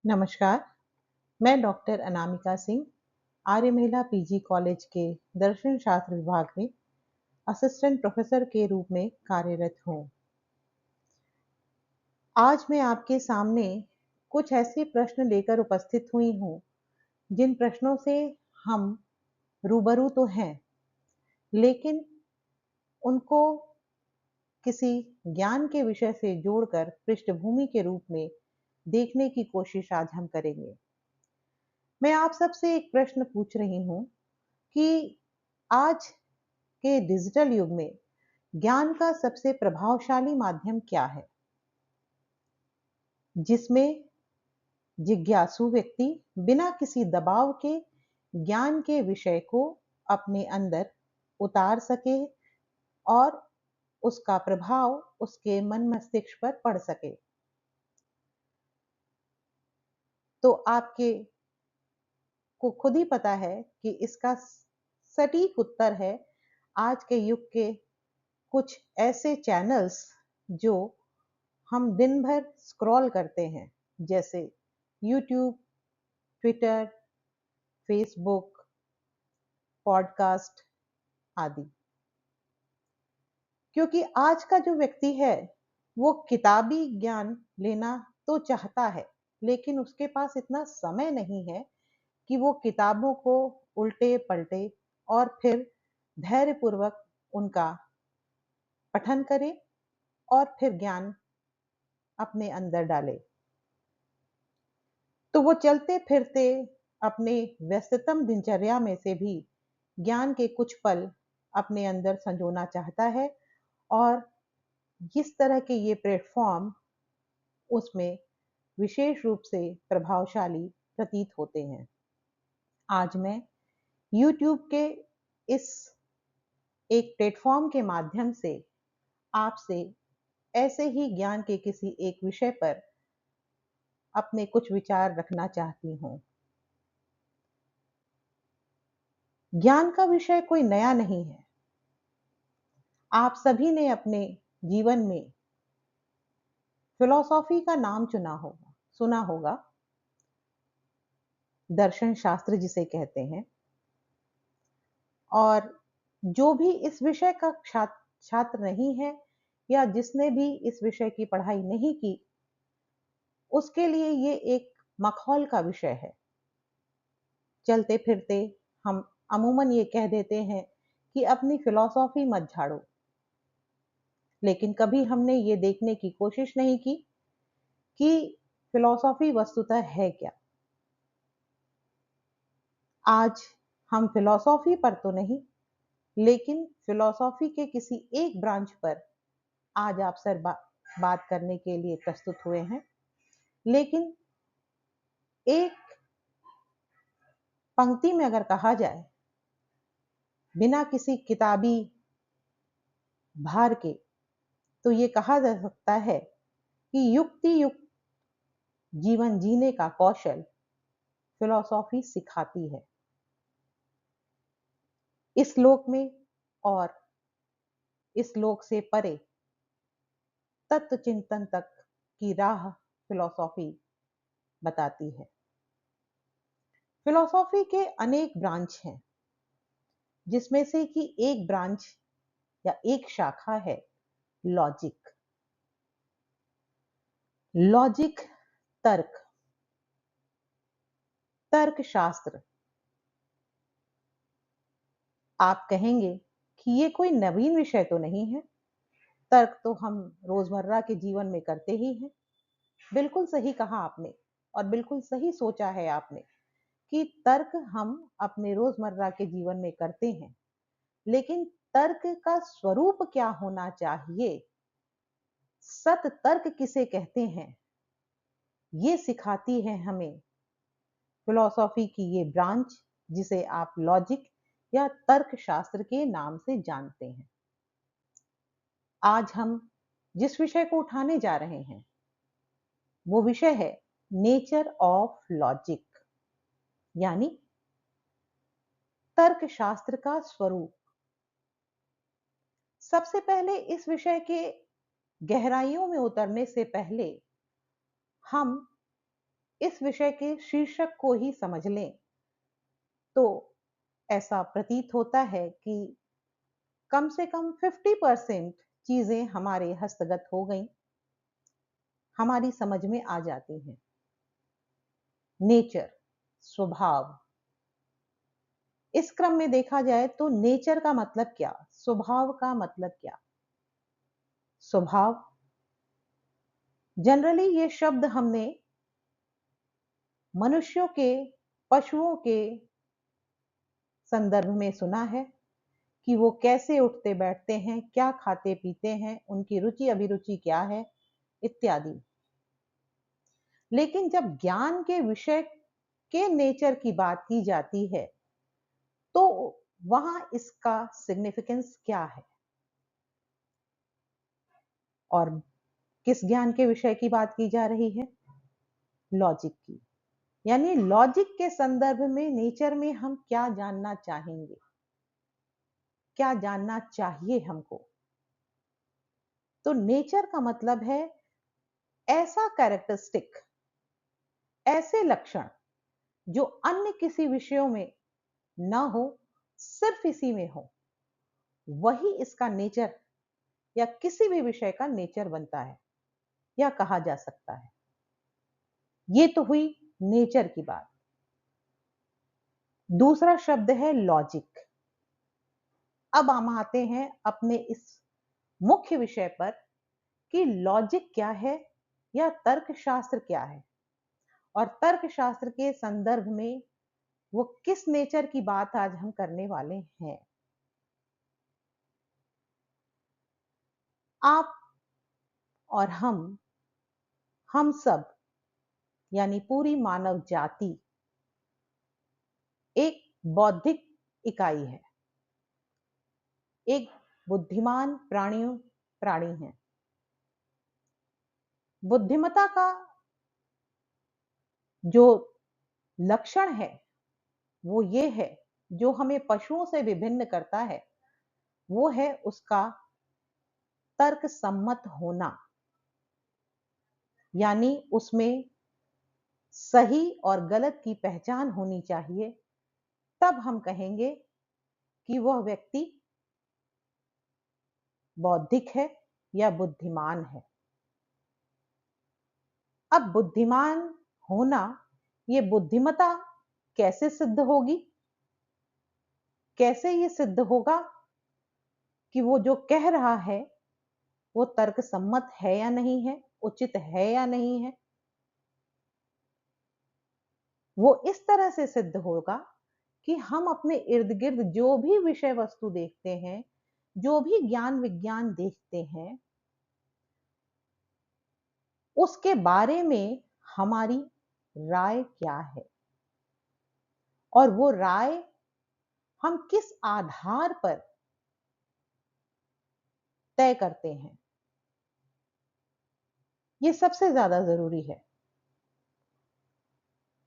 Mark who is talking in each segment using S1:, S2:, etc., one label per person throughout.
S1: नमस्कार, मैं डॉक्टर अनामिका सिंह, आर्य महिला पीजी कॉलेज के दर्शन शास्त्र विभाग में असिस्टेंट प्रोफेसर के रूप में कार्यरत हूँ। आज मैं आपके सामने कुछ ऐसे प्रश्न लेकर उपस्थित हुई हूँ, जिन प्रश्नों से हम रूबरू तो हैं, लेकिन उनको किसी ज्ञान के विषय से जोड़कर पृष्ठभूमि के रूप में देखने की कोशिश आज हम करेंगे। मैं आप सबसे एक प्रश्न पूछ रही हूँ कि आज के डिजिटल युग में ज्ञान का सबसे प्रभावशाली माध्यम क्या है, जिसमें जिज्ञासु व्यक्ति बिना किसी दबाव के ज्ञान के विषय को अपने अंदर उतार सके और उसका प्रभाव उसके मन मस्तिष्क पर पड़ सके। तो आपके को खुद ही पता है कि इसका सटीक उत्तर है आज के युग के कुछ ऐसे चैनल्स जो हम दिन भर स्क्रॉल करते हैं, जैसे यूट्यूब, ट्विटर, फेसबुक, पॉडकास्ट आदि। क्योंकि आज का जो व्यक्ति है वो किताबी ज्ञान लेना तो चाहता है, लेकिन उसके पास इतना समय नहीं है कि वो किताबों को उल्टे पलटे और फिर धैर्यपूर्वक उनका पठन करे और फिर ज्ञान अपने अंदर डाले। तो वो चलते फिरते अपने व्यस्ततम दिनचर्या में से भी ज्ञान के कुछ पल अपने अंदर संजोना चाहता है और इस तरह के ये प्लेटफॉर्म उसमें विशेष रूप से प्रभावशाली प्रतीत होते हैं। आज मैं यूट्यूब के इस एक प्लेटफॉर्म के माध्यम से आपसे ऐसे ही ज्ञान के किसी एक विषय पर अपने कुछ विचार रखना चाहती हूँ। ज्ञान का विषय कोई नया नहीं है। आप सभी ने अपने जीवन में फिलॉसफी का नाम सुना होगा, दर्शन शास्त्र जिसे कहते हैं। और जो भी इस विषय का छात्र नहीं है या जिसने भी इस विषय की पढ़ाई नहीं की, उसके लिए ये एक मखौल का विषय है। चलते फिरते हम अमूमन ये कह देते हैं कि अपनी फिलॉसफी मत झाड़ो, लेकिन कभी हमने ये देखने की कोशिश नहीं की कि फिलॉसफी वस्तुतः है क्या। आज हम फिलॉसफी पर तो नहीं, लेकिन फिलॉसफी के किसी एक ब्रांच पर आज आपसे बात करने के लिए प्रस्तुत हुए हैं। लेकिन एक पंक्ति में अगर कहा जाए, बिना किसी किताबी भार के, तो ये कहा जा सकता है कि युक्ति युक्त जीवन जीने का कौशल फिलॉसफी सिखाती है। इस लोक में और इस लोक से परे तत्व चिंतन तक की राह फिलॉसफी बताती है। फिलॉसफी के अनेक ब्रांच हैं, जिसमें से कि एक ब्रांच या एक शाखा है लॉजिक। लॉजिक तर्क, तर्कशास्त्र। आप कहेंगे कि ये कोई नवीन विषय तो नहीं है, तर्क तो हम रोजमर्रा के जीवन में करते ही हैं। बिल्कुल सही कहा आपने और बिल्कुल सही सोचा है आपने कि तर्क हम अपने रोजमर्रा के जीवन में करते हैं, लेकिन तर्क का स्वरूप क्या होना चाहिए, सत तर्क किसे कहते हैं, ये सिखाती है हमें फिलॉसफी की ये ब्रांच, जिसे आप लॉजिक या तर्कशास्त्र के नाम से जानते हैं। आज हम जिस विषय को उठाने जा रहे हैं वो विषय है नेचर ऑफ लॉजिक, यानी तर्कशास्त्र का स्वरूप। सबसे पहले इस विषय के गहराइयों में उतरने से पहले हम इस विषय के शीर्षक को ही समझ लें तो ऐसा प्रतीत होता है कि कम से कम 50% चीजें हमारे हस्तगत हो गई, हमारी समझ में आ जाती हैं। नेचर, स्वभाव। इस क्रम में देखा जाए तो नेचर का मतलब क्या, स्वभाव का मतलब क्या। स्वभाव, जनरली ये शब्द हमने मनुष्यों के, पशुओं के संदर्भ में सुना है कि वो कैसे उठते बैठते हैं, क्या खाते पीते हैं, उनकी रुचि अभिरुचि क्या है इत्यादि। लेकिन जब ज्ञान के विषय के नेचर की बात की जाती है तो वहां इसका सिग्निफिकेंस क्या है और किस ज्ञान के विषय की बात की जा रही है, लॉजिक की। यानी लॉजिक के संदर्भ में नेचर में हम क्या जानना चाहेंगे, क्या जानना चाहिए हमको। तो नेचर का मतलब है ऐसा कैरेक्टरिस्टिक, ऐसे लक्षण जो अन्य किसी विषयों में ना हो, सिर्फ इसी में हो, वही इसका नेचर या किसी भी विषय का नेचर बनता है या कहा जा सकता है। ये तो हुई नेचर की बात। दूसरा शब्द है लॉजिक। अब हम आते हैं अपने इस मुख्य विषय पर कि लॉजिक क्या है या तर्कशास्त्र क्या है और तर्कशास्त्र के संदर्भ में वो किस नेचर की बात आज हम करने वाले हैं। आप और हम सब यानी पूरी मानव जाति एक बौद्धिक इकाई है, एक बुद्धिमान प्राणी है। बुद्धिमत्ता का जो लक्षण है वो ये है, जो हमें पशुओं से विभिन्न करता है, वो है उसका तर्क सम्मत होना। यानी उसमें सही और गलत की पहचान होनी चाहिए, तब हम कहेंगे कि वह व्यक्ति बौद्धिक है या बुद्धिमान है। अब बुद्धिमान होना, ये बुद्धिमत्ता कैसे सिद्ध होगी, कैसे ये सिद्ध होगा कि वो जो कह रहा है वो तर्क सम्मत है या नहीं है, उचित है या नहीं है। वो इस तरह से सिद्ध होगा कि हम अपने इर्द गिर्द जो भी विषय वस्तु देखते हैं, जो भी ज्ञान विज्ञान देखते हैं, उसके बारे में हमारी राय क्या है और वो राय हम किस आधार पर तय करते हैं, ये सबसे ज्यादा जरूरी है।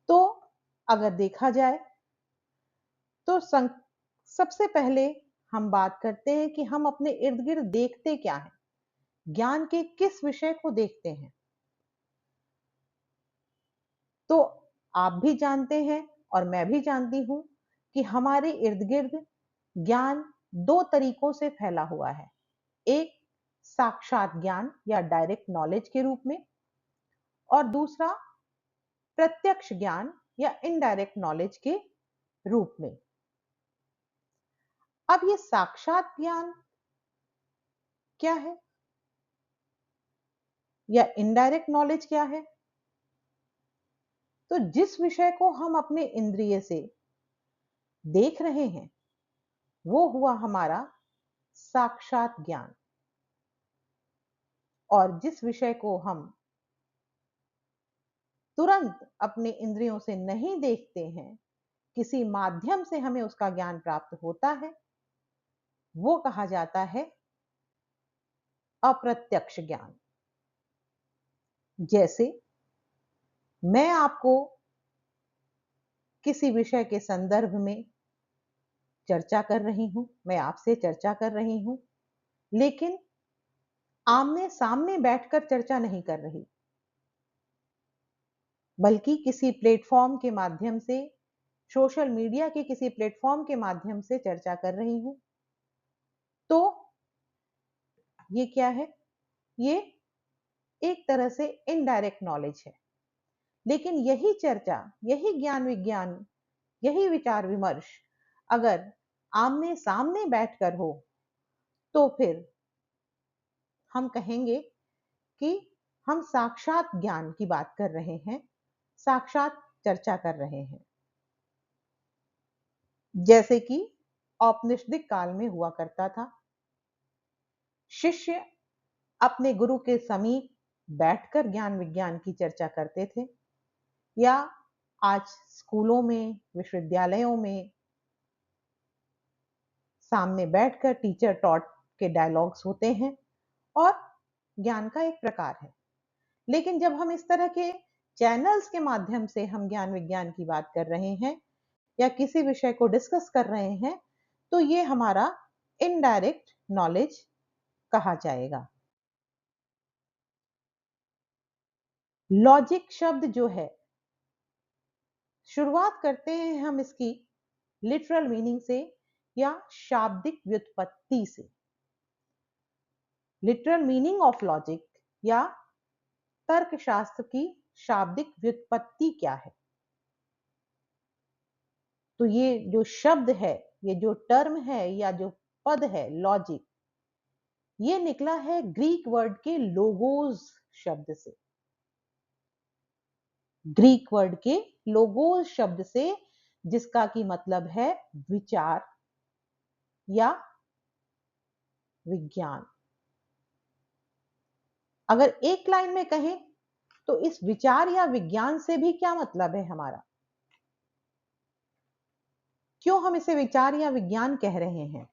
S1: तो अगर देखा जाए तो सबसे पहले हम बात करते हैं कि हम अपने इर्द गिर्द देखते क्या हैं, ज्ञान के किस विषय को देखते हैं। तो आप भी जानते हैं और मैं भी जानती हूं कि हमारे इर्द गिर्द ज्ञान दो तरीकों से फैला हुआ है। एक साक्षात ज्ञान या डायरेक्ट नॉलेज के रूप में और दूसरा प्रत्यक्ष ज्ञान या इनडायरेक्ट नॉलेज के रूप में। अब ये साक्षात ज्ञान क्या है या इनडायरेक्ट नॉलेज क्या है? तो जिस विषय को हम अपने इंद्रिय से देख रहे हैं वो हुआ हमारा साक्षात ज्ञान, और जिस विषय को हम तुरंत अपने इंद्रियों से नहीं देखते हैं, किसी माध्यम से हमें उसका ज्ञान प्राप्त होता है, वो कहा जाता है अप्रत्यक्ष ज्ञान। जैसे मैं आपको किसी विषय के संदर्भ में चर्चा कर रही हूं, मैं आपसे चर्चा कर रही हूं, लेकिन आमने सामने बैठकर चर्चा नहीं कर रही। बल्कि किसी प्लेटफॉर्म के माध्यम से, सोशल मीडिया के किसी प्लेटफॉर्म के माध्यम से चर्चा कर रही हूं, तो ये क्या है? ये एक तरह से इनडायरेक्ट नॉलेज है। लेकिन यही चर्चा, यही ज्ञान विज्ञान, यही विचार विमर्श अगर आमने सामने बैठकर हो, तो फिर हम कहेंगे कि हम साक्षात ज्ञान की बात कर रहे हैं, साक्षात चर्चा कर रहे हैं। जैसे कि औपनिषदिक काल में हुआ करता था। शिष्य अपने गुरु के समीप बैठकर ज्ञान विज्ञान की चर्चा करते थे, या आज स्कूलों में, विश्वविद्यालयों में सामने बैठकर टीचर टॉट के डायलॉग्स होते हैं और ज्ञान का एक प्रकार है। लेकिन जब हम इस तरह के चैनल्स के माध्यम से हम ज्ञान विज्ञान की बात कर रहे हैं या किसी विषय को डिस्कस कर रहे हैं, तो ये हमारा इनडायरेक्ट नॉलेज कहा जाएगा। लॉजिक शब्द जो है, शुरुआत करते हैं हम इसकी लिटरल मीनिंग से या शाब्दिक व्युत्पत्ति से। लिटरल मीनिंग ऑफ लॉजिक या तर्कशास्त्र की शाब्दिक व्युत्पत्ति क्या है? तो ये जो शब्द है, ये जो टर्म है या जो पद है लॉजिक, ये निकला है ग्रीक वर्ड के लोगोस शब्द से। ग्रीक वर्ड के लोगोस शब्द से, जिसका की मतलब है विचार या विज्ञान। अगर एक लाइन में कहें तो इस विचार या विज्ञान से भी क्या मतलब है हमारा? क्यों हम इसे विचार या विज्ञान कह रहे हैं?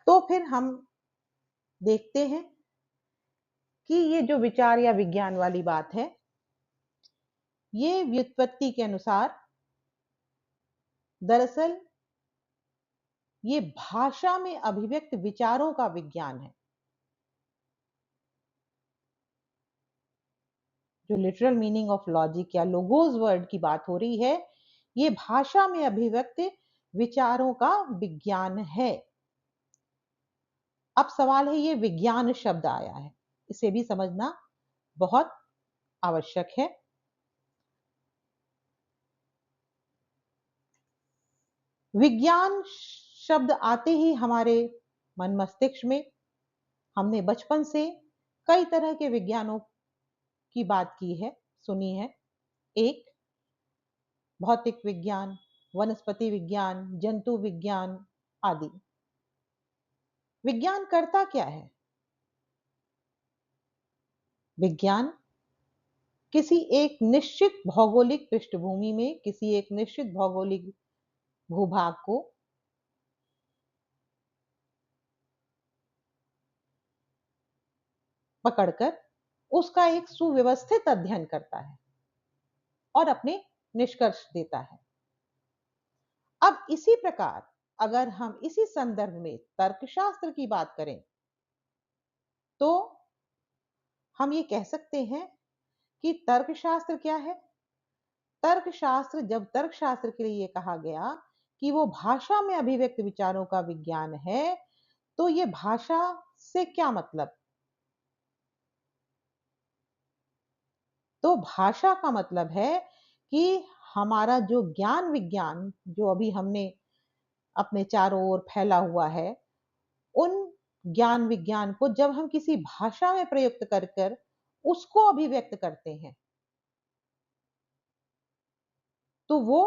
S1: तो फिर हम देखते हैं कि ये जो विचार या विज्ञान वाली बात है, ये व्युत्पत्ति के अनुसार दरअसल ये भाषा में अभिव्यक्त विचारों का विज्ञान है। जो लिटरल मीनिंग ऑफ लॉजिक या लोगोस वर्ड की बात हो रही है, ये भाषा में अभिव्यक्त विचारों का विज्ञान है। अब सवाल है, ये विज्ञान शब्द आया है, इसे भी समझना बहुत आवश्यक है। विज्ञान शब्द आते ही हमारे मन मस्तिष्क में, हमने बचपन से कई तरह के विज्ञानों की बात की है, सुनी है। एक भौतिक विज्ञान, वनस्पति विज्ञान, जंतु विज्ञान आदि। विज्ञान करता क्या है? विज्ञान किसी एक निश्चित भौगोलिक पृष्ठभूमि में, किसी एक निश्चित भौगोलिक भूभाग को पकड़कर उसका एक सुव्यवस्थित अध्ययन करता है और अपने निष्कर्ष देता है। अब इसी प्रकार अगर हम इसी संदर्भ में तर्कशास्त्र की बात करें, तो हम ये कह सकते हैं कि तर्कशास्त्र क्या है? तर्कशास्त्र, जब तर्कशास्त्र के लिए कहा गया कि वो भाषा में अभिव्यक्त विचारों का विज्ञान है, तो ये भाषा से क्या मतलब? तो भाषा का मतलब है कि हमारा जो ज्ञान विज्ञान, जो अभी हमने अपने चारों ओर फैला हुआ है, उन ज्ञान विज्ञान को जब हम किसी भाषा में प्रयुक्त कर कर उसको अभिव्यक्त करते हैं, तो वो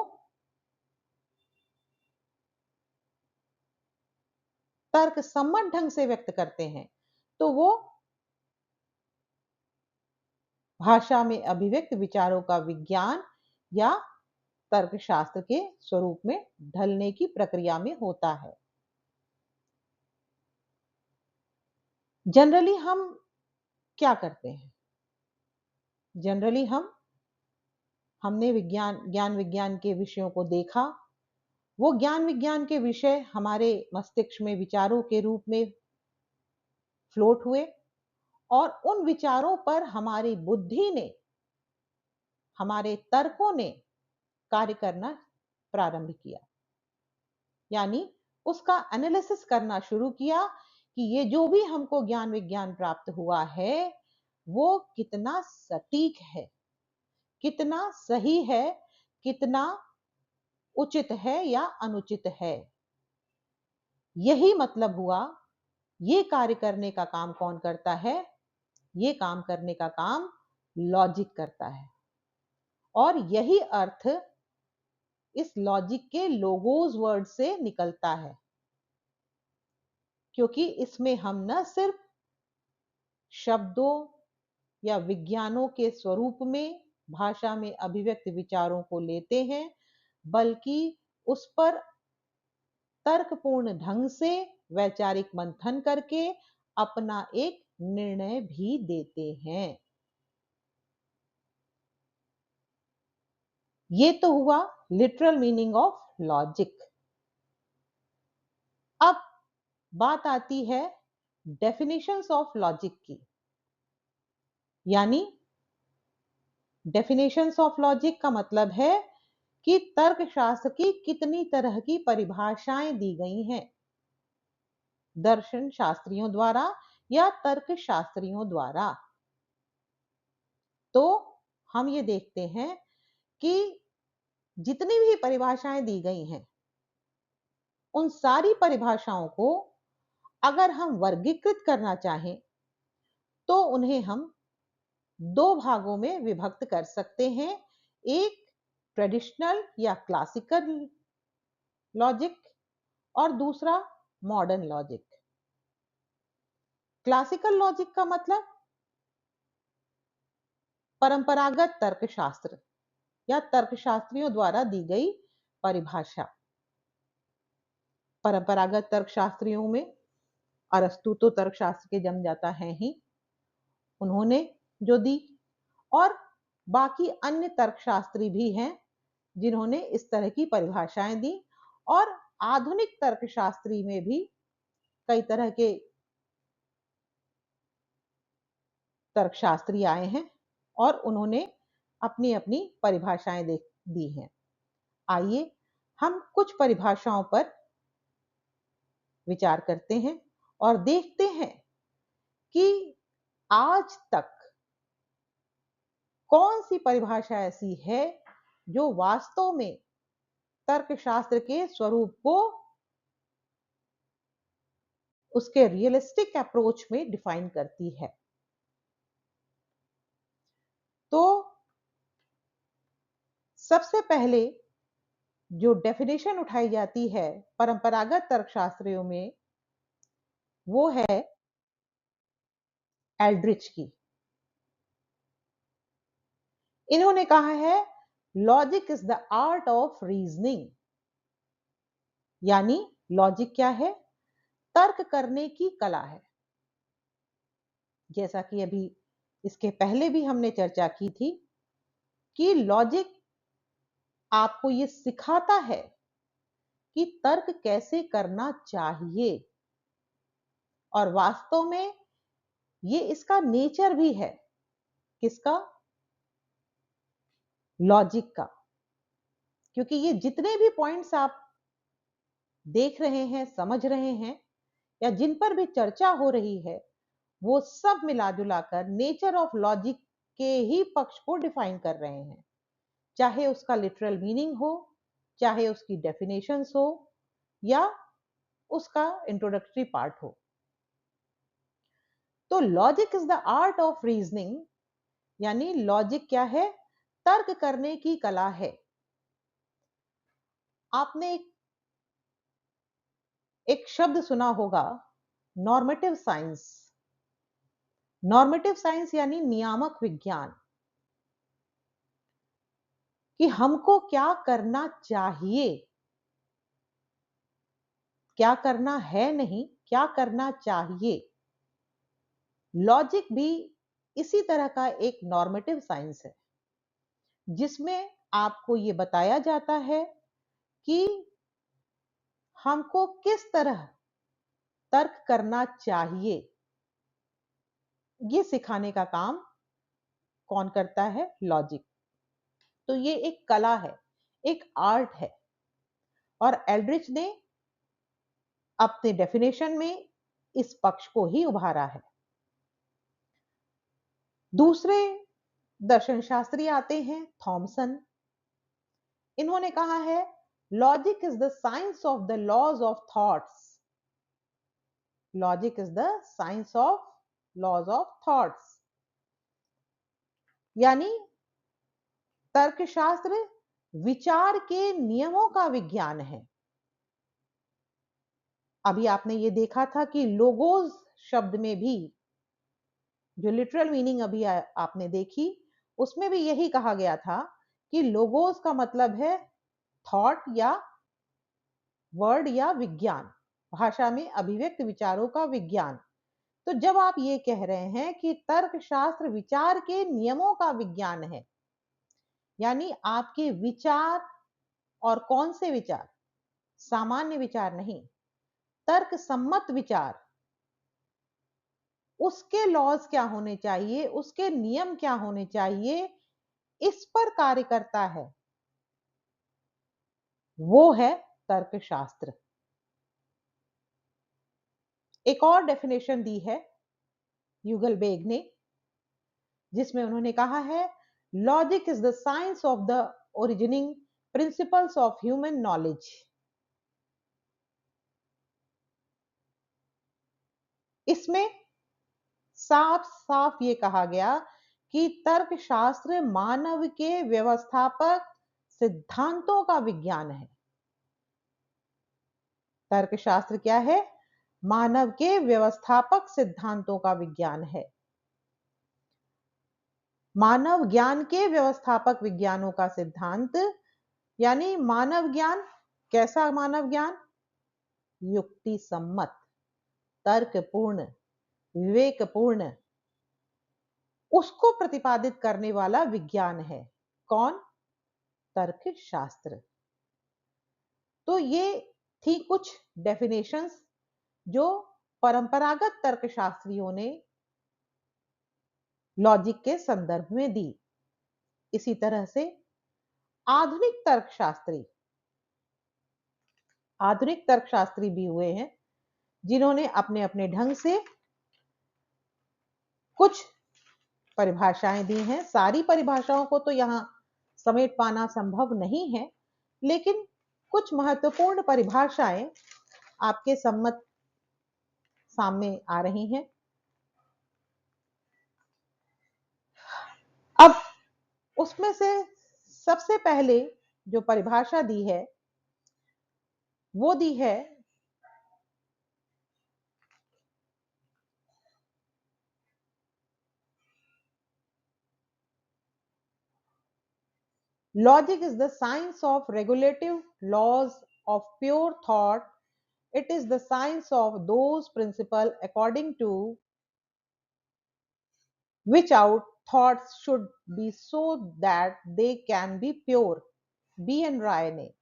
S1: तर्क सम्मत ढंग से व्यक्त करते हैं, तो वो भाषा में अभिव्यक्त विचारों का विज्ञान या तर्कशास्त्र के स्वरूप में ढलने की प्रक्रिया में होता है। जनरली हम क्या करते हैं? जनरली हमने ज्ञान विज्ञान के विषयों को देखा, वो ज्ञान विज्ञान के विषय हमारे मस्तिष्क में विचारों के रूप में फ्लोट हुए और उन विचारों पर हमारी बुद्धि ने हमारे तर्कों ने कार्य करना प्रारंभ किया, यानी उसका एनालिसिस करना शुरू किया कि ये जो भी हमको ज्ञान विज्ञान प्राप्त हुआ है वो कितना सटीक है, कितना सही है, कितना उचित है या अनुचित है। यही मतलब हुआ, ये कार्य करने का काम कौन करता है? ये काम करने का काम लॉजिक करता है। और यही अर्थ इस लॉजिक के लोगोस वर्ड से निकलता है, क्योंकि इसमें हम न सिर्फ शब्दों या विज्ञानों के स्वरूप में भाषा में अभिव्यक्त विचारों को लेते हैं, बल्कि उस पर तर्कपूर्ण ढंग से वैचारिक मंथन करके अपना एक निर्णय भी देते हैं। ये तो हुआ लिटरल मीनिंग ऑफ लॉजिक। अब बात आती है डेफिनेशंस ऑफ लॉजिक की, यानी डेफिनेशंस ऑफ लॉजिक का मतलब है कि तर्कशास्त्र की कितनी तरह की परिभाषाएं दी गई हैं दर्शन शास्त्रियों द्वारा या तर्क शास्त्रियों द्वारा। तो हम ये देखते हैं कि जितनी भी परिभाषाएं दी गई हैं उन सारी परिभाषाओं को अगर हम वर्गीकृत करना चाहें तो उन्हें हम दो भागों में विभक्त कर सकते हैं। एक ट्रेडिशनल या क्लासिकल लॉजिक और दूसरा मॉडर्न लॉजिक। क्लासिकल लॉजिक का मतलब परंपरागत तर्कशास्त्र या तर्कशास्त्रियों द्वारा दी गई परिभाषा। परंपरागत तर्कशास्त्रियों में अरस्तु तो तर्कशास्त्र के जन्मदाता हैं ही, उन्होंने जो दी, और बाकी अन्य तर्कशास्त्री भी हैं जिन्होंने इस तरह की परिभाषाएं दी। और आधुनिक तर्कशास्त्री में भी कई तरह के तर्कशास्त्री आए हैं और उन्होंने अपनी अपनी परिभाषाएं दी हैं। आइए हम कुछ परिभाषाओं पर विचार करते हैं और देखते हैं कि आज तक कौन सी परिभाषा ऐसी है जो वास्तव में तर्कशास्त्र के स्वरूप को उसके रियलिस्टिक अप्रोच में डिफाइन करती है। तो सबसे पहले जो डेफिनेशन उठाई जाती है परंपरागत तर्कशास्त्रियों में वो है एल्ड्रिच की। इन्होंने कहा है logic is the art of reasoning, यानी लॉजिक क्या है? तर्क करने की कला है। जैसा कि अभी इसके पहले भी हमने चर्चा की थी कि लॉजिक आपको ये सिखाता है कि तर्क कैसे करना चाहिए, और वास्तव में ये इसका नेचर भी है। किसका? लॉजिक का। क्योंकि ये जितने भी पॉइंट्स आप देख रहे हैं, समझ रहे हैं, या जिन पर भी चर्चा हो रही है, वो सब मिला जुला कर नेचर ऑफ लॉजिक के ही पक्ष को डिफाइन कर रहे हैं। चाहे उसका लिटरल मीनिंग हो, चाहे उसकी डेफिनेशंस हो, या उसका इंट्रोडक्टरी पार्ट हो। तो logic is the art of reasoning, यानी लॉजिक क्या है? तर्क करने की कला है। आपने एक शब्द सुना होगा, नॉर्मेटिव साइंस। नॉर्मेटिव साइंस यानी नियामक विज्ञान, कि हमको क्या करना चाहिए, क्या करना है नहीं, क्या करना चाहिए। लॉजिक भी इसी तरह का एक नॉर्मेटिव साइंस है, जिसमें आपको ये बताया जाता है कि हमको किस तरह तर्क करना चाहिए। ये सिखाने का काम कौन करता है? लॉजिक। तो ये एक कला है, एक आर्ट है। और एल्ड्रिच ने अपने डेफिनेशन में इस पक्ष को ही उभारा है। दूसरे दर्शन शास्त्री आते हैं थॉमसन। इन्होंने कहा है logic is the science of the laws of thoughts. Logic is the science of laws of thoughts, यानी तर्कशास्त्र विचार के नियमों का विज्ञान है। अभी आपने ये देखा था कि लोगोस शब्द में भी जो लिटरल मीनिंग अभी आपने देखी, उसमें भी यही कहा गया था कि लोगोस का मतलब है थॉट या वर्ड या विज्ञान, भाषा में अभिव्यक्त विचारों का विज्ञान। तो जब आप ये कह रहे हैं कि तर्कशास्त्र विचार के नियमों का विज्ञान है, यानी आपके विचार, और कौन से विचार, सामान्य विचार नहीं, तर्क सम्मत विचार, उसके लॉज क्या होने चाहिए, उसके नियम क्या होने चाहिए, इस पर कार्य करता है, वो है तर्कशास्त्र। एक और डेफिनेशन दी है युगल बेग ने, जिसमें उन्होंने कहा है logic is the science of the originating principles of human knowledge. इसमें साफ साफ ये कहा गया कि तर्कशास्त्र मानव के व्यवस्थापक सिद्धांतों का विज्ञान है। तर्कशास्त्र क्या है? मानव के व्यवस्थापक सिद्धांतों का विज्ञान है। मानव ज्ञान के व्यवस्थापक विज्ञानों का सिद्धांत, यानी मानव ज्ञान कैसा? मानव ज्ञान युक्ति सम्मत, तर्कपूर्ण, विवेकपूर्ण, उसको प्रतिपादित करने वाला विज्ञान है। कौन? तर्कशास्त्र। तो ये थी कुछ डेफिनेशंस जो परंपरागत तर्कशास्त्रियों ने लॉजिक के संदर्भ में दी। इसी तरह से आधुनिक तर्कशास्त्री भी हुए हैं, जिन्होंने अपने अपने ढंग से कुछ परिभाषाएं दी हैं। सारी परिभाषाओं को तो यहां समेट पाना संभव नहीं है, लेकिन कुछ महत्वपूर्ण परिभाषाएं आपके सम्मत सामने आ रही हैं। अब उसमें से सबसे पहले जो परिभाषा दी है वो दी है logic is the science of regulative laws of pure thought. It is the science of those principles according to which our thoughts should be so that they can be pure. B.N. राय ने।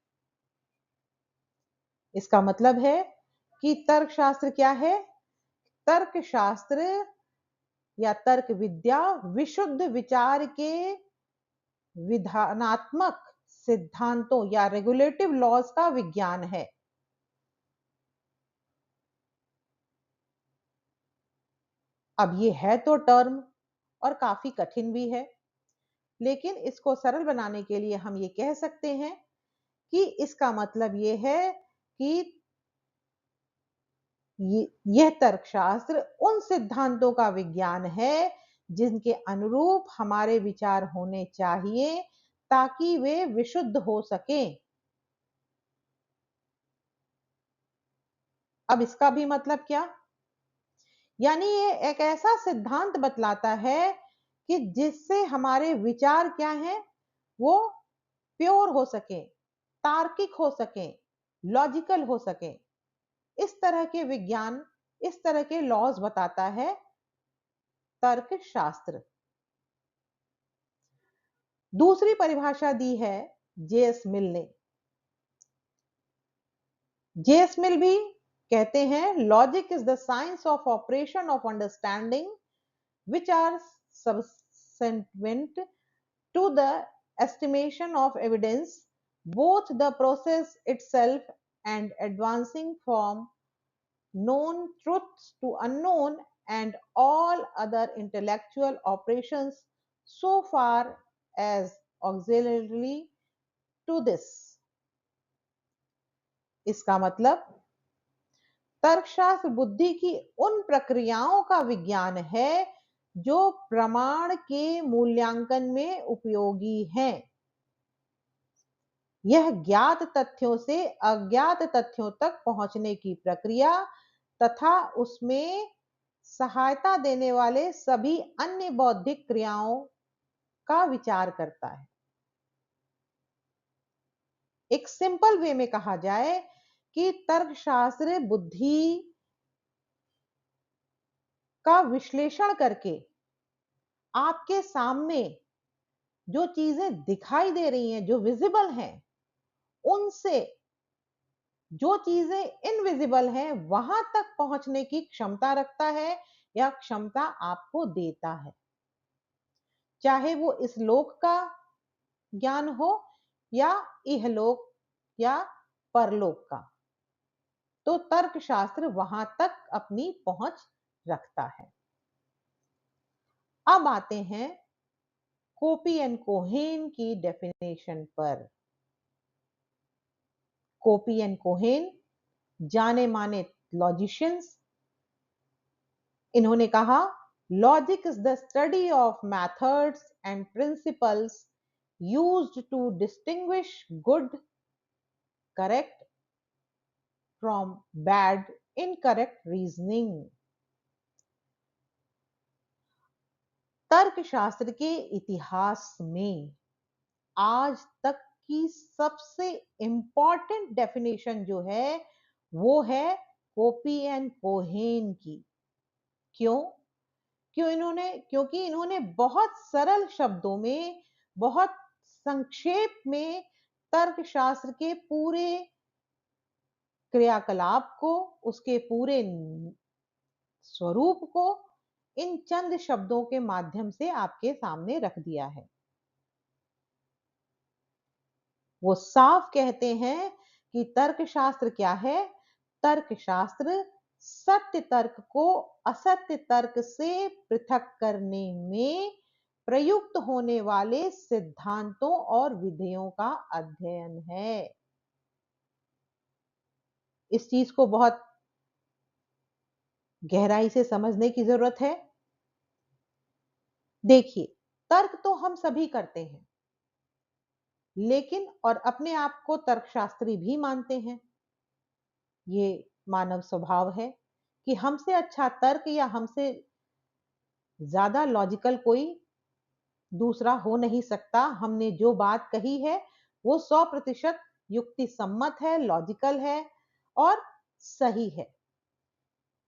S1: इसका मतलब है कि तर्कशास्त्र क्या है? तर्कशास्त्र या तर्क विद्या विशुद्ध विचार के विधानात्मक सिद्धांतों या रेगुलेटिव लॉज का विज्ञान है। अब ये है तो टर्म और काफी कठिन भी है, लेकिन इसको सरल बनाने के लिए हम ये कह सकते हैं कि इसका मतलब ये है कि यह तर्कशास्त्र उन सिद्धांतों का विज्ञान है जिनके अनुरूप हमारे विचार होने चाहिए ताकि वे विशुद्ध हो सकें। अब इसका भी मतलब क्या? यानी ये एक ऐसा सिद्धांत बतलाता है कि जिससे हमारे विचार क्या हैं, वो प्योर हो सके, तार्किक हो सके, लॉजिकल हो सके। इस तरह के विज्ञान, इस तरह के लॉज बताता है तर्कशास्त्र। दूसरी परिभाषा दी है जेएस मिल ने। जेएस मिल भी कहते हैं logic is the science of operation of understanding which are subsequent to the estimation of evidence, both the process itself and advancing from known truths to unknown, and all other intellectual operations so far as auxiliary to this. इसका मतलब तर्कशास्त्र बुद्धि की उन प्रक्रियाओं का विज्ञान है जो प्रमाण के मूल्यांकन में उपयोगी हैं। यह ज्ञात तथ्यों से अज्ञात तथ्यों तक पहुंचने की प्रक्रिया तथा उसमें सहायता देने वाले सभी अन्य बौद्धिक क्रियाओं का विचार करता है। एक सिंपल वे में कहा जाए कि तर्कशास्त्र बुद्धि का विश्लेषण करके आपके सामने जो चीजें दिखाई दे रही हैं, जो विजिबल हैं, उनसे जो चीजें इनविजिबल हैं वहां तक पहुंचने की क्षमता रखता है या क्षमता आपको देता है, चाहे वो इस लोक का ज्ञान हो या इहलोक या परलोक का। तो तर्कशास्त्र वहां तक अपनी पहुंच रखता है। अब आते हैं कोपी एंड कोहेन की डेफिनेशन पर। कोपी एंड कोहेन जाने माने लॉजिशियंस, इन्होंने कहा logic is the study of methods and principles used to distinguish good correct from bad incorrect reasoning. तर्कशास्त्र के इतिहास में आज तक की सबसे इंपॉर्टेंट डेफिनेशन जो है वो है कोपी एंड कोहेन की। क्योंकि इन्होंने बहुत सरल शब्दों में, बहुत संक्षेप में तर्कशास्त्र के पूरे क्रियाकलाप को, उसके पूरे स्वरूप को इन चंद शब्दों के माध्यम से आपके सामने रख दिया है। वो साफ कहते हैं कि तर्कशास्त्र क्या है। तर्कशास्त्र सत्य तर्क को असत्य तर्क से पृथक करने में प्रयुक्त होने वाले सिद्धांतों और विधियों का अध्ययन है। इस चीज को बहुत गहराई से समझने की जरूरत है। देखिए, तर्क तो हम सभी करते हैं, लेकिन और अपने आप को तर्कशास्त्री भी मानते हैं। ये मानव स्वभाव है कि हमसे अच्छा तर्क या हमसे ज्यादा लॉजिकल कोई दूसरा हो नहीं सकता। हमने जो बात कही है वो 100% युक्ति सम्मत है, लॉजिकल है और सही है।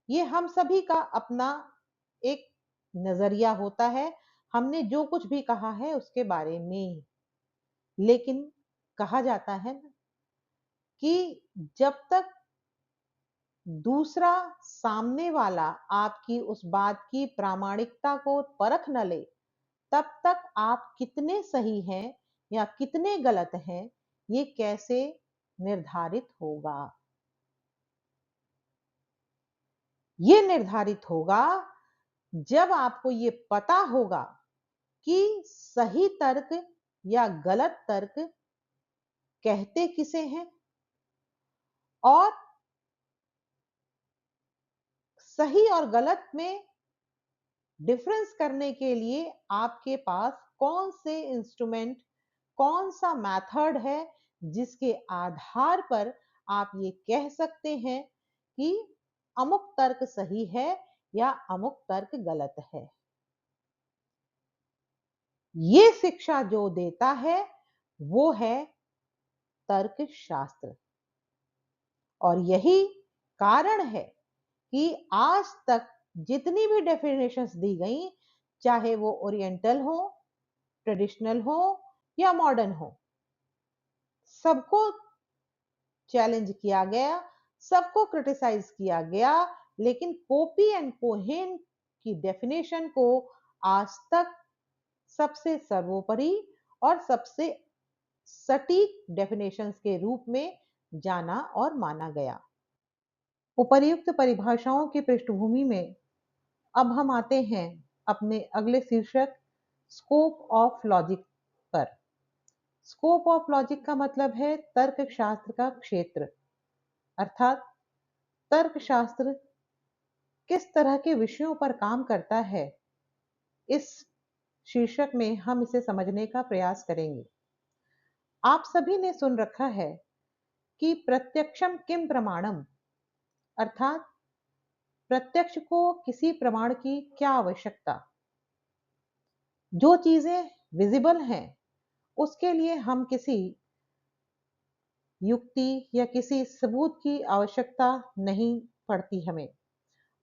S1: ये हम सभी का अपना एक नजरिया होता है, हमने जो कुछ भी कहा है उसके बारे में। लेकिन कहा जाता है कि जब तक दूसरा सामने वाला आपकी उस बात की प्रामाणिकता को परख न ले, तब तक आप कितने सही हैं या कितने गलत हैं ये कैसे निर्धारित होगा। ये निर्धारित होगा जब आपको ये पता होगा कि सही तर्क या गलत तर्क कहते किसे हैं और सही और गलत में डिफरेंस करने के लिए आपके पास कौन से इंस्ट्रूमेंट, कौन सा मेथड है जिसके आधार पर आप ये कह सकते हैं कि अमुक तर्क सही है या अमुक तर्क गलत है। ये शिक्षा जो देता है वो है तर्कशास्त्र। और यही कारण है कि आज तक जितनी भी डेफिनेशंस दी गई, चाहे वो ओरिएंटल हो, ट्रेडिशनल हो या मॉडर्न हो, सबको चैलेंज किया गया, सबको क्रिटिसाइज किया गया, लेकिन कोपी एंड कोहेन की डेफिनेशन को आज तक सबसे सर्वोपरि और सबसे सटीक डेफिनेशंस के रूप में जाना और माना गया। उपर्युक्त परिभाषाओं की पृष्ठभूमि में अब हम आते हैं अपने अगले शीर्षक स्कोप ऑफ लॉजिक पर। स्कोप ऑफ लॉजिक का मतलब है तर्कशास्त्र का क्षेत्र, अर्थात तर्कशास्त्र किस तरह के विषयों पर काम करता है। इस शीर्षक में हम इसे समझने का प्रयास करेंगे। आप सभी ने सुन रखा है कि प्रत्यक्षम किम प्रमाणम, अर्थात प्रत्यक्ष को किसी प्रमाण की क्या आवश्यकता। जो चीजें विजिबल हैं उसके लिए हम किसी युक्ति या किसी सबूत की आवश्यकता नहीं पड़ती हमें,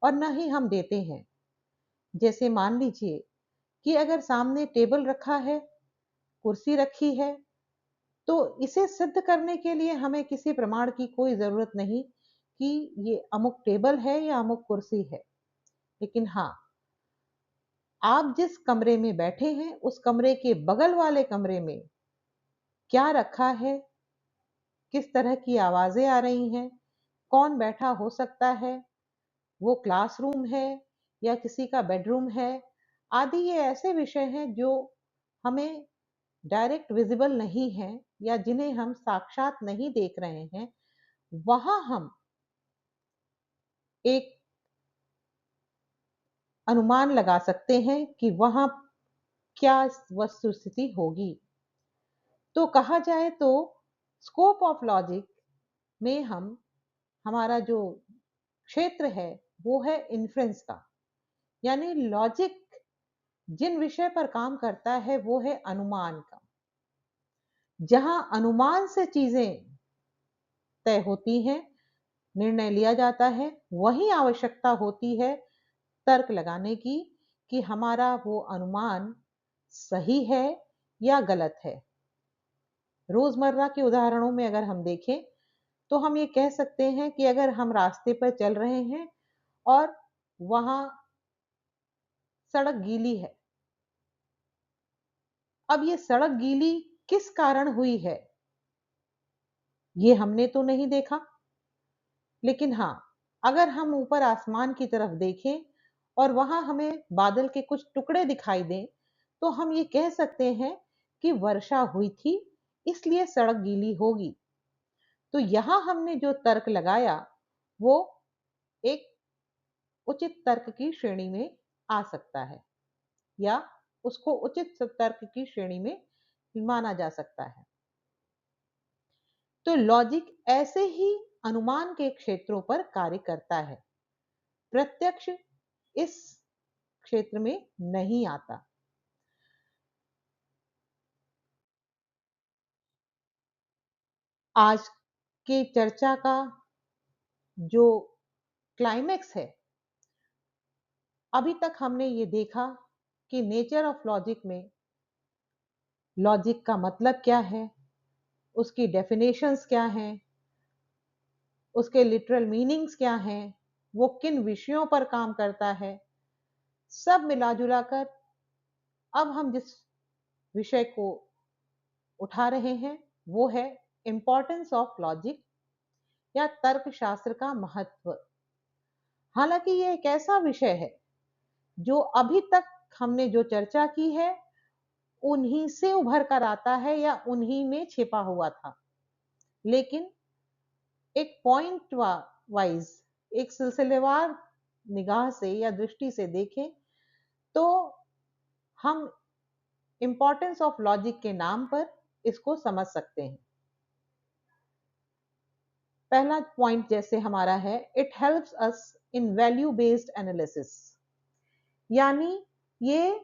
S1: और न ही हम देते हैं। जैसे मान लीजिए कि अगर सामने टेबल रखा है, कुर्सी रखी है, तो इसे सिद्ध करने के लिए हमें किसी प्रमाण की कोई जरूरत नहीं कि ये अमुक टेबल है या अमुक कुर्सी है। लेकिन हाँ, आप जिस कमरे में बैठे हैं उस कमरे के बगल वाले कमरे में क्या रखा है, किस तरह की आवाजें आ रही हैं, कौन बैठा हो सकता है, वो क्लासरूम है या किसी का बेडरूम है आदि, ये ऐसे विषय हैं जो हमें डायरेक्ट विजिबल नहीं है या जिन्हें हम साक्षात नहीं देख रहे हैं। वहां हम एक अनुमान लगा सकते हैं कि वहां क्या वस्तु स्थिति होगी। तो कहा जाए तो स्कोप ऑफ लॉजिक में हमारा जो क्षेत्र है वो है इन्फ्रेंस का, यानी लॉजिक जिन विषय पर काम करता है वो है अनुमान का। जहां अनुमान से चीजें तय होती हैं, निर्णय लिया जाता है, वहीं आवश्यकता होती है तर्क लगाने की कि हमारा वो अनुमान सही है या गलत है। रोजमर्रा के उदाहरणों में अगर हम देखें तो हम ये कह सकते हैं कि अगर हम रास्ते पर चल रहे हैं और वहां सड़क गीली है, अब ये सड़क गीली किस कारण हुई है ये हमने तो नहीं देखा। लेकिन हाँ, अगर हम ऊपर आसमान की तरफ देखें और वहां हमें बादल के कुछ टुकड़े दिखाई दें तो हम ये कह सकते हैं कि वर्षा हुई थी इसलिए सड़क गीली होगी। तो यहां हमने जो तर्क लगाया वो एक उचित तर्क की श्रेणी में आ सकता है या उसको उचित तर्क की श्रेणी में माना जा सकता है। तो लॉजिक ऐसे ही अनुमान के क्षेत्रों पर कार्य करता है, प्रत्यक्ष इस क्षेत्र में नहीं आता। आज की चर्चा का जो क्लाइमेक्स है, अभी तक हमने ये देखा कि नेचर ऑफ लॉजिक में लॉजिक का मतलब क्या है, उसकी डेफिनेशंस क्या हैं, उसके लिटरल मीनिंग्स क्या हैं, वो किन विषयों पर काम करता है, सब मिला जुला कर अब हम जिस विषय को उठा रहे हैं वो है इंपॉर्टेंस ऑफ लॉजिक या तर्कशास्त्र का महत्व। हालांकि ये एक ऐसा विषय है जो अभी तक हमने जो चर्चा की है उन्हीं से उभर कर आता है या उन्हीं में छिपा हुआ था, लेकिन एक पॉइंट वाइज, एक सिलसिलेवार निगाह से या दृष्टि से देखें तो हम इंपॉर्टेंस ऑफ लॉजिक के नाम पर इसको समझ सकते हैं। पहला पॉइंट जैसे हमारा है, it helps us in value based analysis, यानी ये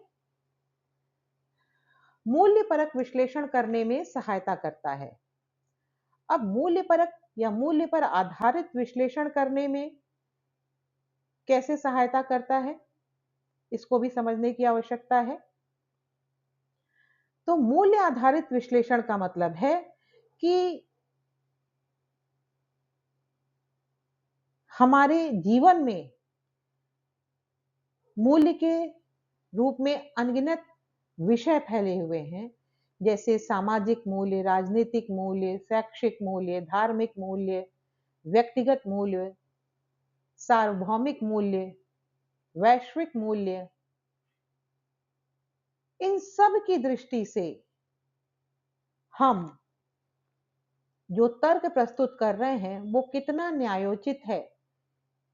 S1: मूल्य परक विश्लेषण करने में सहायता करता है। अब मूल्य परक या मूल्य पर आधारित विश्लेषण करने में कैसे सहायता करता है इसको भी समझने की आवश्यकता है। तो मूल्य आधारित विश्लेषण का मतलब है कि हमारे जीवन में मूल्य के रूप में अनगिनत विषय फैले हुए हैं, जैसे सामाजिक मूल्य, राजनीतिक मूल्य, शैक्षिक मूल्य, धार्मिक मूल्य, व्यक्तिगत मूल्य, सार्वभौमिक मूल्य, वैश्विक मूल्य, इन सब की दृष्टि से हम जो तर्क प्रस्तुत कर रहे हैं वो कितना न्यायोचित है।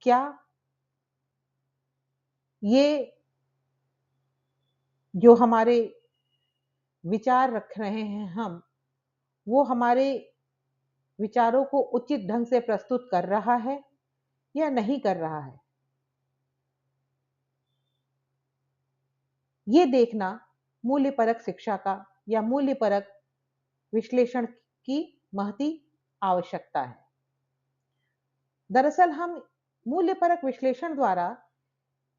S1: क्या ये जो हमारे विचार रख रहे हैं हम, वो हमारे विचारों को उचित ढंग से प्रस्तुत कर रहा है या नहीं कर रहा है। ये देखना मूल्यपरक शिक्षा का या मूल्यपरक विश्लेषण की महती आवश्यकता है। दरअसल हम मूल्यपरक विश्लेषण द्वारा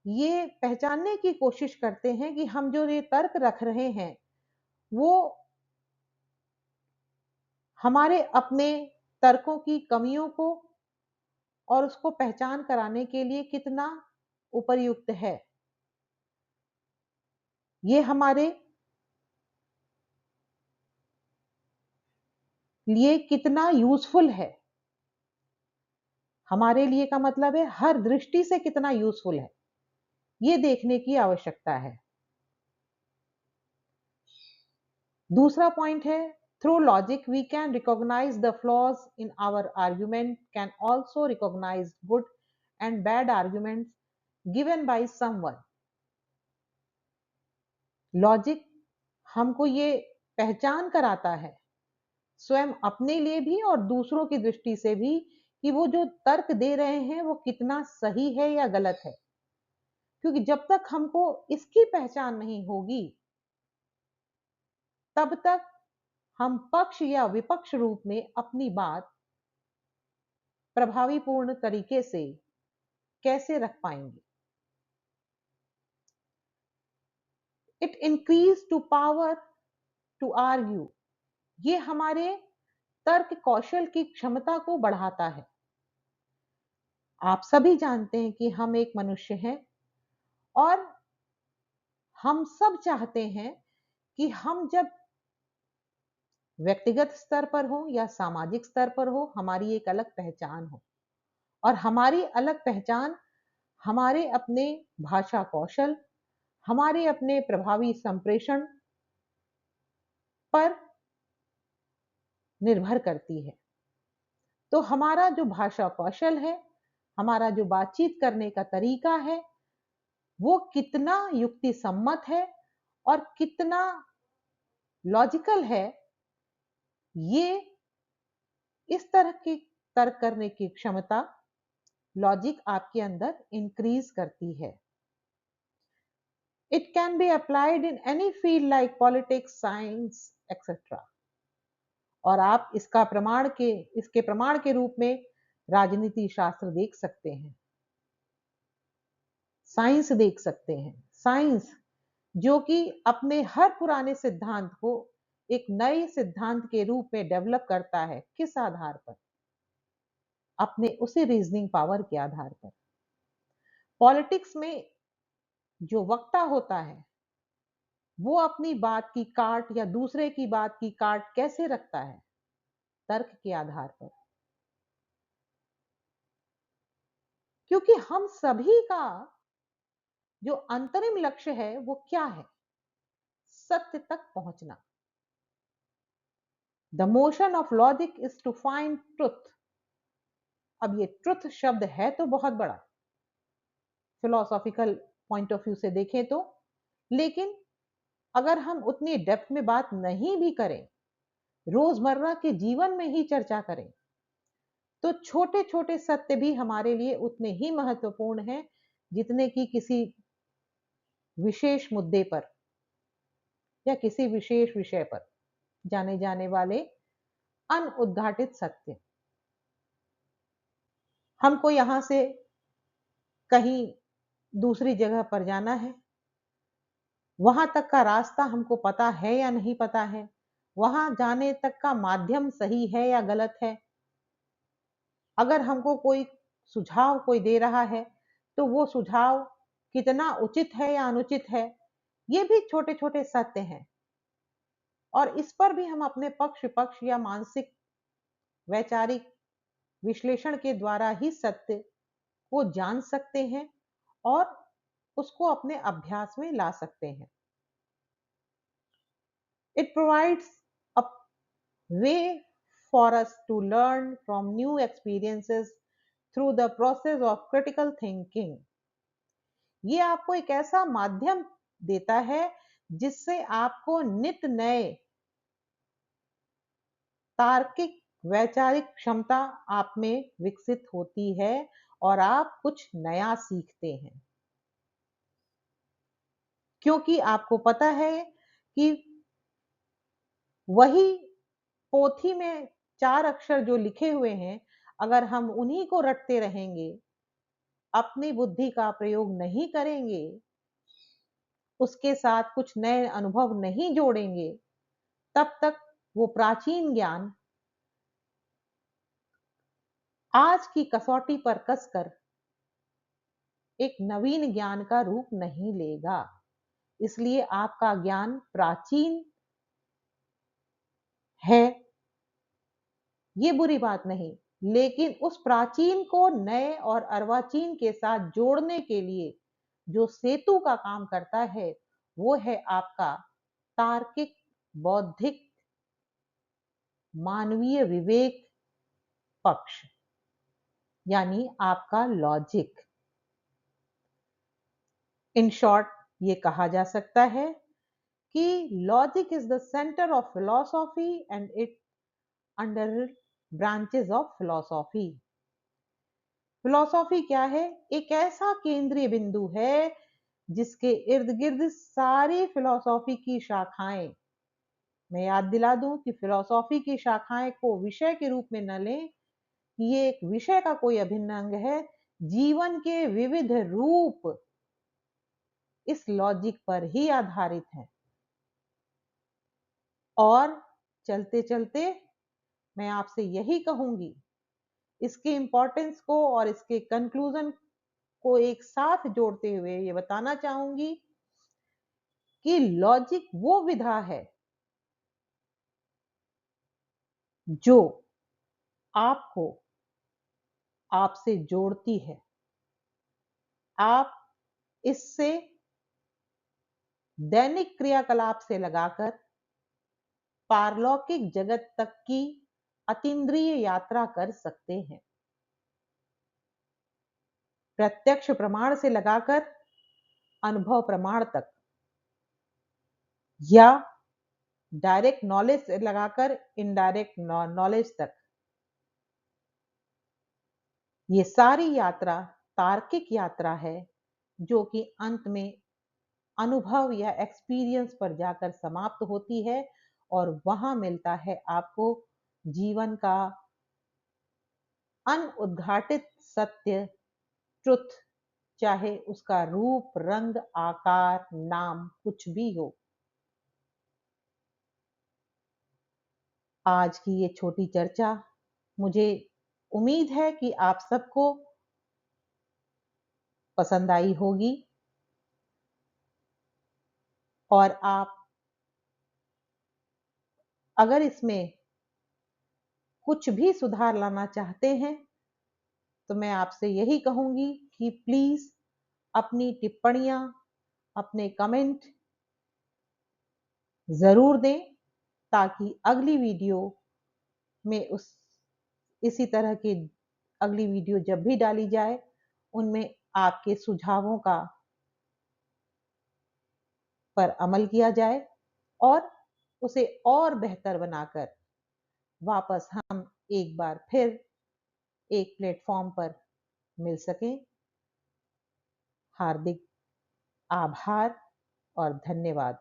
S1: ये पहचानने की कोशिश करते हैं कि हम जो ये तर्क रख रहे हैं वो हमारे अपने तर्कों की कमियों को और उसको पहचान कराने के लिए कितना उपयुक्त है, ये हमारे लिए कितना यूजफुल है। हमारे लिए का मतलब है हर दृष्टि से कितना यूजफुल है, ये देखने की आवश्यकता है। दूसरा पॉइंट है, through logic we can recognize the flaws in our argument, can also recognize good and bad arguments given by someone. Logic हमको ये पहचान कराता है स्वयं अपने लिए भी और दूसरों की दृष्टि से भी कि वो जो तर्क दे रहे हैं वो कितना सही है या गलत है। क्योंकि जब तक हमको इसकी पहचान नहीं होगी तब तक हम पक्ष या विपक्ष रूप में अपनी बात प्रभावीपूर्ण तरीके से कैसे रख पाएंगे। It increase to power to argue, ये हमारे तर्क कौशल की क्षमता को बढ़ाता है। आप सभी जानते हैं कि हम एक मनुष्य हैं और हम सब चाहते हैं कि हम जब व्यक्तिगत स्तर पर हो या सामाजिक स्तर पर हो हमारी एक अलग पहचान हो, और हमारी अलग पहचान हमारे अपने भाषा कौशल, हमारे अपने प्रभावी संप्रेषण पर निर्भर करती है। तो हमारा जो भाषा कौशल है, हमारा जो बातचीत करने का तरीका है, वो कितना युक्ति सम्मत है और कितना लॉजिकल है, ये इस तरह की तर्क करने की क्षमता लॉजिक आपके अंदर इंक्रीज करती है। It can be applied in any field like politics, science etcetera. और आप इसके प्रमाण के रूप में राजनीति शास्त्र देख सकते हैं, साइंस देख सकते हैं। साइंस जो कि अपने हर पुराने सिद्धांत को एक नए सिद्धांत के रूप में डेवलप करता है, किस आधार पर? अपने उसी रीजनिंग पावर के आधार पर। पॉलिटिक्स में जो वक्ता होता है वो अपनी बात की काट या दूसरे की बात की काट कैसे रखता है? तर्क के आधार पर। क्योंकि हम सभी का जो अंतरिम लक्ष्य है वो क्या है? सत्य तक पहुंचना। The motion of logic is to find truth. अब ये ट्रुथ शब्द है तो बहुत बड़ा, फिलोसॉफिकल पॉइंट ऑफ व्यू से देखें तो, लेकिन अगर हम उतनी डेप्थ में बात नहीं भी करें, रोजमर्रा के जीवन में ही चर्चा करें, तो छोटे छोटे सत्य भी हमारे लिए उतने ही महत्वपूर्ण हैं जितने कि किसी विशेष मुद्दे पर या किसी विशेष विषय पर जाने जाने वाले अनउद्घाटित सत्य। हमको यहां से कहीं दूसरी जगह पर जाना है, वहां तक का रास्ता हमको पता है या नहीं पता है, वहां जाने तक का माध्यम सही है या गलत है, अगर हमको कोई सुझाव कोई दे रहा है तो वो सुझाव कितना उचित है या अनुचित है, ये भी छोटे छोटे सत्य हैं। और इस पर भी हम अपने पक्ष विपक्ष या मानसिक वैचारिक विश्लेषण के द्वारा ही सत्य को जान सकते हैं और उसको अपने अभ्यास में ला सकते हैं। It provides a way for us to learn from new experiences through the process of critical thinking. ये आपको एक ऐसा माध्यम देता है जिससे आपको नित नए तार्किक वैचारिक क्षमता आप में विकसित होती है और आप कुछ नया सीखते हैं, क्योंकि आपको पता है कि वही पोथी में 4 अक्षर जो लिखे हुए हैं, अगर हम उन्हीं को रटते रहेंगे, अपनी बुद्धि का प्रयोग नहीं करेंगे, उसके साथ कुछ नए अनुभव नहीं जोड़ेंगे, तब तक वो प्राचीन ज्ञान आज की कसौटी पर कसकर एक नवीन ज्ञान का रूप नहीं लेगा। इसलिए आपका ज्ञान प्राचीन है, ये बुरी बात नहीं, लेकिन उस प्राचीन को नए और अर्वाचीन के साथ जोड़ने के लिए जो सेतु का काम करता है, वो है आपका तार्किक, बौद्धिक, मानवीय विवेक पक्ष, यानी आपका लॉजिक। इन शॉर्ट ये कहा जा सकता है कि logic is the centre of philosophy and it under branches of philosophy. Philosophy क्या है? एक ऐसा केंद्रीय बिंदु है जिसके इर्द गिर्द सारी फिलॉसफी की शाखाएं, मैं याद दिला दूं कि फिलॉसफी की शाखाएं को विषय के रूप में न लें, ये एक विषय का कोई अभिन्न अंग है। जीवन के विविध रूप इस लॉजिक पर ही आधारित हैं। और चलते चलते मैं आपसे यही कहूंगी, इसके इंपॉर्टेंस को और इसके कंक्लूजन को एक साथ जोड़ते हुए ये बताना चाहूंगी कि लॉजिक वो विधा है जो आपको आपसे जोड़ती है। आप इससे दैनिक क्रियाकलाप से लगाकर पारलौकिक जगत तक की अतीन्द्रिय यात्रा कर सकते हैं। प्रत्यक्ष प्रमाण से लगाकर अनुभव प्रमाण तक, या डायरेक्ट नॉलेज से लगाकर इनडायरेक्ट नॉलेज तक, ये सारी यात्रा तार्किक यात्रा है, जो कि अंत में अनुभव या एक्सपीरियंस पर जाकर समाप्त होती है और वहां मिलता है आपको जीवन का अनउद्घाटित सत्य, ट्रुथ, चाहे उसका रूप, रंग, आकार, नाम कुछ भी हो। आज की ये छोटी चर्चा, मुझे उम्मीद है कि आप सबको पसंद आई होगी और आप अगर इसमें कुछ भी सुधार लाना चाहते हैं, तो मैं आपसे यही कहूंगी कि प्लीज अपनी टिप्पणियां, अपने कमेंट जरूर दें, ताकि अगली वीडियो में इसी तरह की अगली वीडियो जब भी डाली जाए, उनमें आपके सुझावों का पर अमल किया जाए और उसे और बेहतर बनाकर वापस हम एक बार फिर एक प्लेटफॉर्म पर मिल सकें। हार्दिक आभार और धन्यवाद।